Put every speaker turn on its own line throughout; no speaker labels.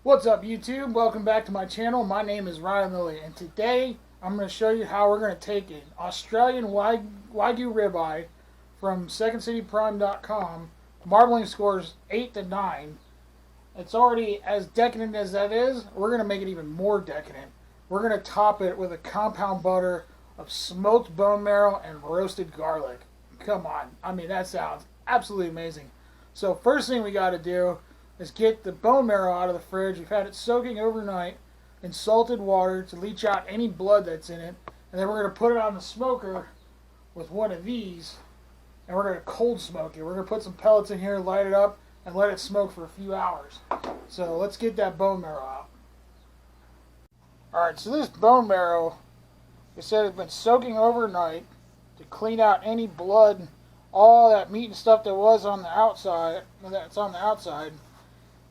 What's up, YouTube? Welcome back to my channel. My name is Ryan Lilly, and today I'm going to show you how we're going to take an Australian Wagyu Ribeye from SecondCityPrime.com. Marbling scores 8 to 9. It's already as decadent as that is. We're going to make it even more decadent. We're going to top it with a compound butter of smoked bone marrow and roasted garlic. Come on. I mean, that sounds absolutely amazing. So first thing we got to do is get the bone marrow out of the fridge. We've had it soaking overnight in salted water to leach out any blood that's in it. And then we're going to put it on the smoker with one of these, and we're going to cold smoke it. We're going to put some pellets in here, light it up, and let it smoke for a few hours. So let's get that bone marrow out. Alright, so this bone marrow, it said it's been soaking overnight to clean out any blood, all that meat and stuff that was on the outside, that's on the outside.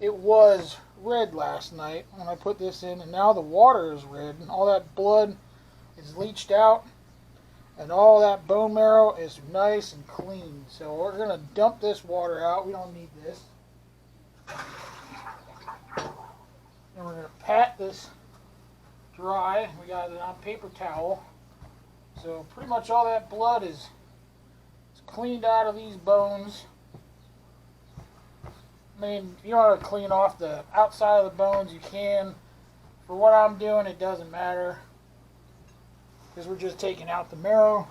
It was red last night when I put this in, and now the water is red, and all that blood is leached out, and all that bone marrow is nice and clean. So we're going to dump this water out. We don't need this. And we're going to pat this dry. We got it on paper towel. So pretty much all that blood is cleaned out of these bones. I mean, if you want to clean off the outside of the bones, you can. For what I'm doing, it doesn't matter, because we're just taking out the marrow.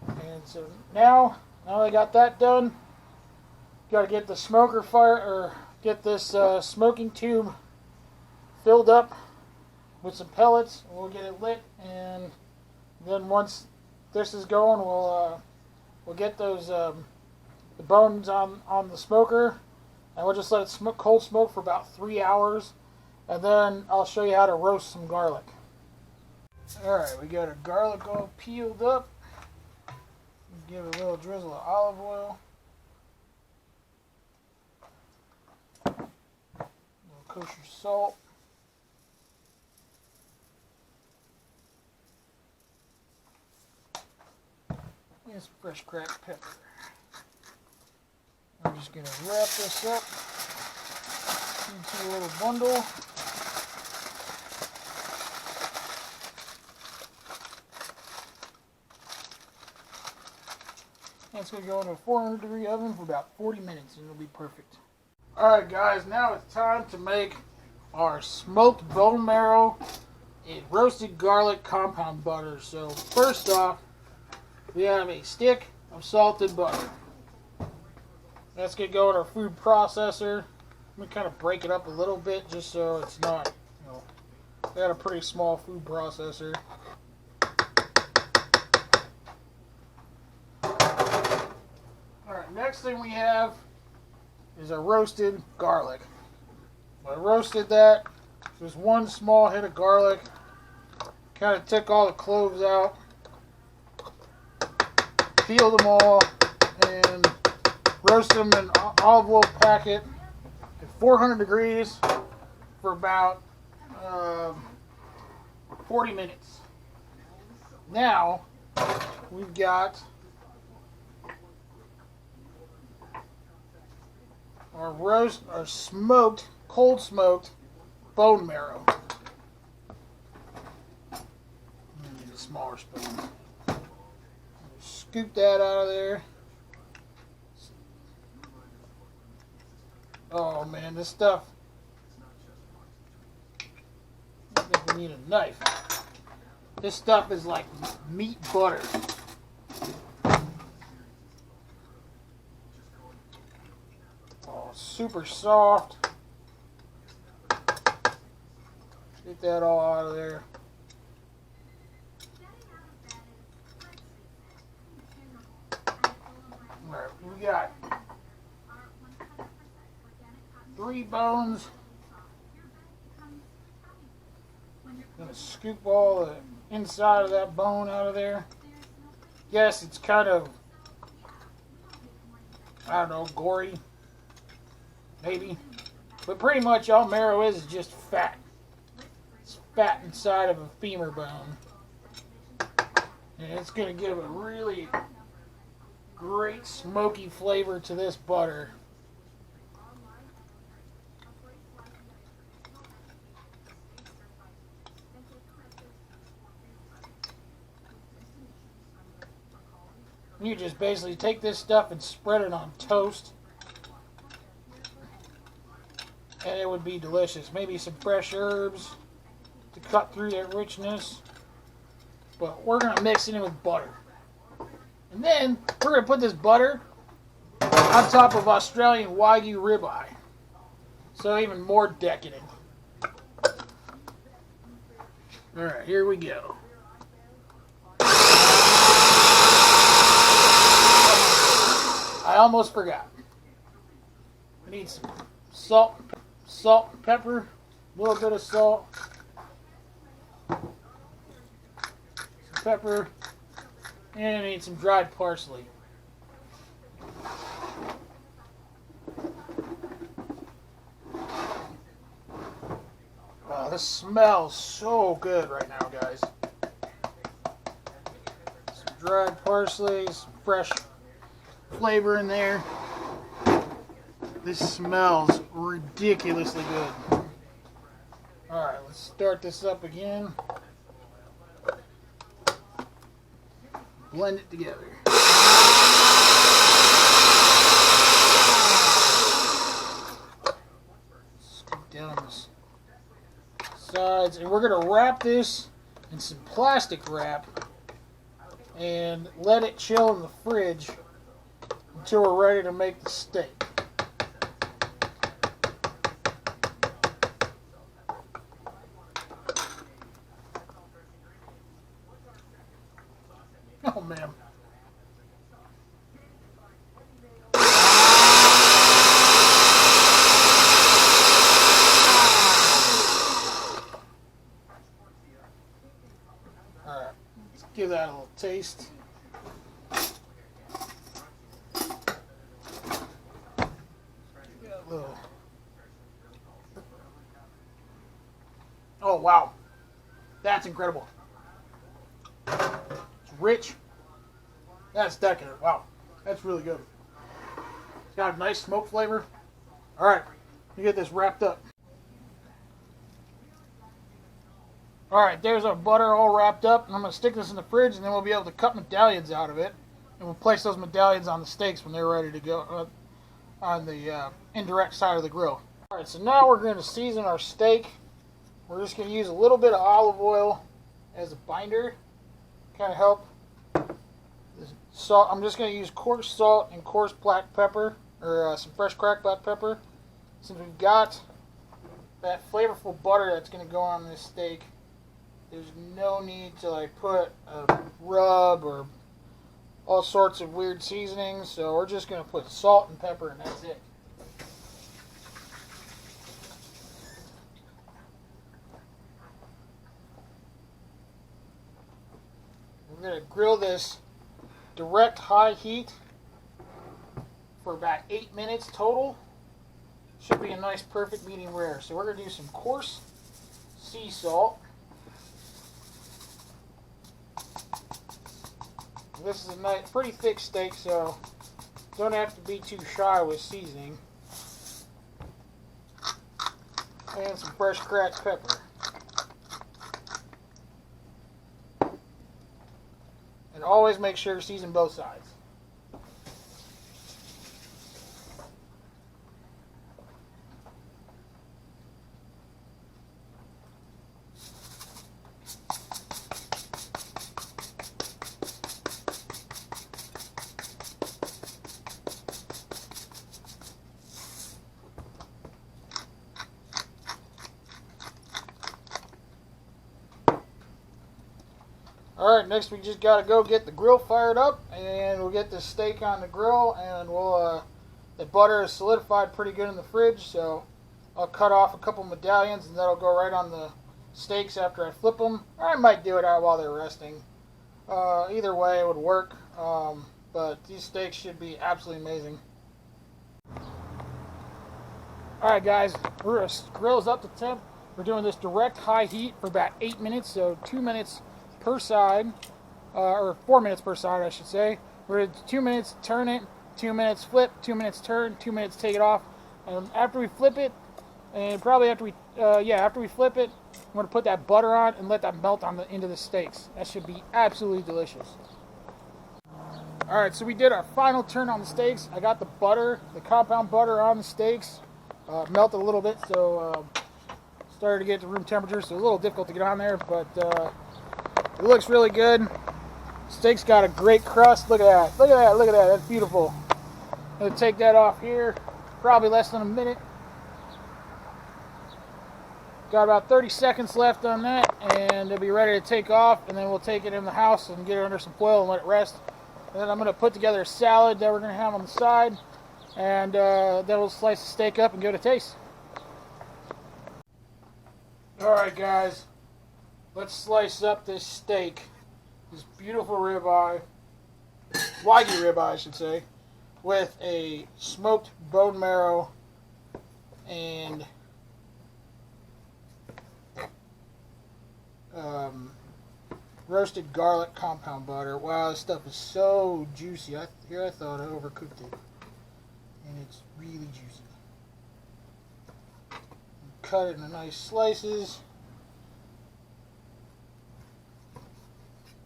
And so now I got that done, got to get the smoker fire, or get this smoking tube filled up with some pellets. We'll get it lit, and then once this is going, we'll get those the bones on the smoker. And we'll just let it cold smoke for about 3 hours. And then I'll show you how to roast some garlic. Alright, we got our garlic all peeled up. Give it a little drizzle of olive oil. A little kosher salt. And some fresh cracked pepper. I'm just going to wrap this up into a little bundle. And it's going to go in a 400-degree oven for about 40 minutes, and it'll be perfect. Alright guys, now it's time to make our smoked bone marrow and roasted garlic compound butter. So first off, we have a stick of salted butter. Let's get going our food processor. Let me kind of break it up a little bit just so it's not, I got a pretty small food processor. Alright, next thing we have is a roasted garlic. I roasted that. Just one small hit of garlic. Kind of took all the cloves out. Peeled them all and roast them in olive oil packet at 400 degrees for about 40 minutes. Now we've got our smoked, cold smoked bone marrow. Need a smaller spoon. Scoop that out of there. Oh man, this stuff, I think we need a knife. This stuff is like meat butter. Oh, super soft. Get that all out of there. Alright, we got 3 bones. I'm going to scoop all the inside of that bone out of there. Yes, it's kind of, I don't know, gory, maybe. But pretty much all marrow is just fat. It's fat inside of a femur bone. And it's going to give a really great smoky flavor to this butter. You just basically take this stuff and spread it on toast, and it would be delicious. Maybe some fresh herbs to cut through that richness. But we're going to mix it in with butter. And then we're going to put this butter on top of Australian Wagyu Ribeye. So even more decadent. Alright, here we go. I almost forgot. We need some salt and pepper, a little bit of salt, some pepper, and I need some dried parsley. Wow, this smells so good right now, guys. Some dried parsley, some fresh flavor in there. This smells ridiculously good. Alright, let's start this up again. Blend it together. Scoop down this sides, and we're going to wrap this in some plastic wrap and let it chill in the fridge until we're ready to make the steak. Oh man. Alright, let's give that a little taste. Oh wow, that's incredible. It's rich. That's decadent. Wow, that's really good. It's got a nice smoke flavor. All right, let me get this wrapped up. All right, there's our butter all wrapped up, and I'm gonna stick this in the fridge, and then we'll be able to cut medallions out of it, and we'll place those medallions on the steaks when they're ready to go on the indirect side of the grill. All right, so now we're going to season our steak. We're just going to use a little bit of olive oil as a binder, kind of help. Salt. I'm just going to use coarse salt and coarse black pepper, or some fresh cracked black pepper. Since we've got that flavorful butter that's going to go on this steak, there's no need to like put a rub or all sorts of weird seasonings. So we're just going to put salt and pepper, and that's it. We're going to grill this direct high heat for about 8 minutes total. Should be a nice perfect medium rare. So we're going to do some coarse sea salt. This is a nice, pretty thick steak, so don't have to be too shy with seasoning. And some fresh cracked pepper. And always make sure to season both sides. Alright, next we just got to go get the grill fired up, and we'll get the steak on the grill, and we'll, the butter is solidified pretty good in the fridge, so I'll cut off a couple medallions, and that'll go right on the steaks after I flip them. Or I might do it out while they're resting. Either way it would work, but these steaks should be absolutely amazing. Alright guys, grill's up to temp. We're doing this direct high heat for about 8 minutes, so 2 minutes per side, or 4 minutes per side, I should say. We're at 2 minutes, turn it, 2 minutes flip, 2 minutes turn, 2 minutes take it off, and after we flip it, and probably after we flip it, I'm going to put that butter on and let that melt on into the steaks. That should be absolutely delicious. Alright, so we did our final turn on the steaks. I got the butter, the compound butter on the steaks. Melted a little bit, so started to get to room temperature, so it was a little difficult to get on there, but it looks really good. Steak's got a great crust. Look at that. Look at that. Look at that. That's beautiful. I'm going to take that off here. Probably less than a minute. Got about 30 seconds left on that, and it'll be ready to take off, and then we'll take it in the house and get it under some foil and let it rest. And then I'm going to put together a salad that we're going to have on the side, and then we'll slice the steak up and give it a taste. Alright guys, let's slice up this steak. This beautiful ribeye, Wagyu ribeye I should say, with a smoked bone marrow and roasted garlic compound butter. Wow, this stuff is so juicy. I thought I overcooked it, and it's really juicy. Cut it into nice slices.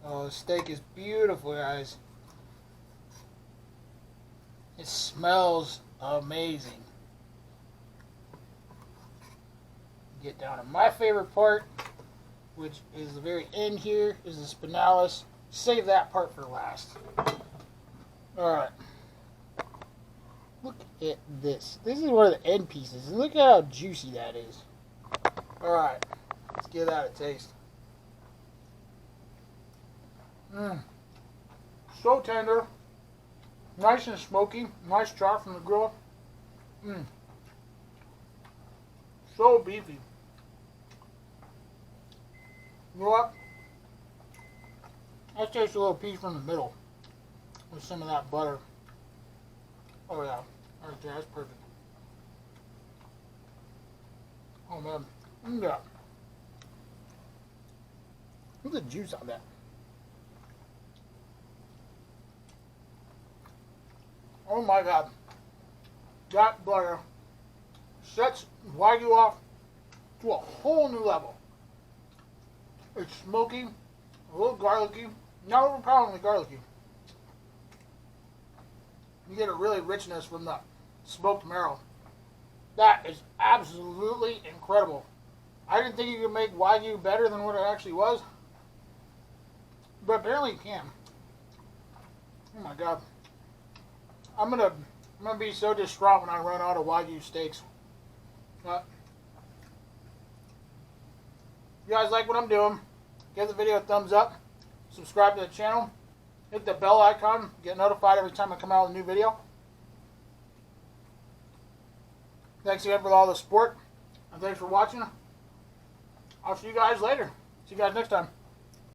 Oh, the steak is beautiful, guys. It smells amazing. Get down to my favorite part, which is the very end here, is the spinalis. Save that part for last. Alright. Look at this. This is one of the end pieces. And look at how juicy that is. Alright. Let's give that a taste. So tender. Nice and smoky. Nice char from the grill. So beefy. You know what? Let's taste a little piece from the middle with some of that butter. Oh yeah, right there, that's perfect. Oh man, yeah. Look at the juice on that. Oh my god, that butter sets Wagyu off to a whole new level. It's smoky, a little garlicky, not overpoweringly garlicky. You get a really richness from the smoked marrow. That is absolutely incredible. I didn't think you could make Wagyu better than what it actually was, but apparently you can. Oh my god. I'm gonna be so distraught when I run out of Wagyu steaks. But if you guys like what I'm doing, give the video a thumbs up, subscribe to the channel, hit the bell icon, get notified every time I come out with a new video. Thanks again for all the support, and thanks for watching. I'll see you guys later. See you guys next time.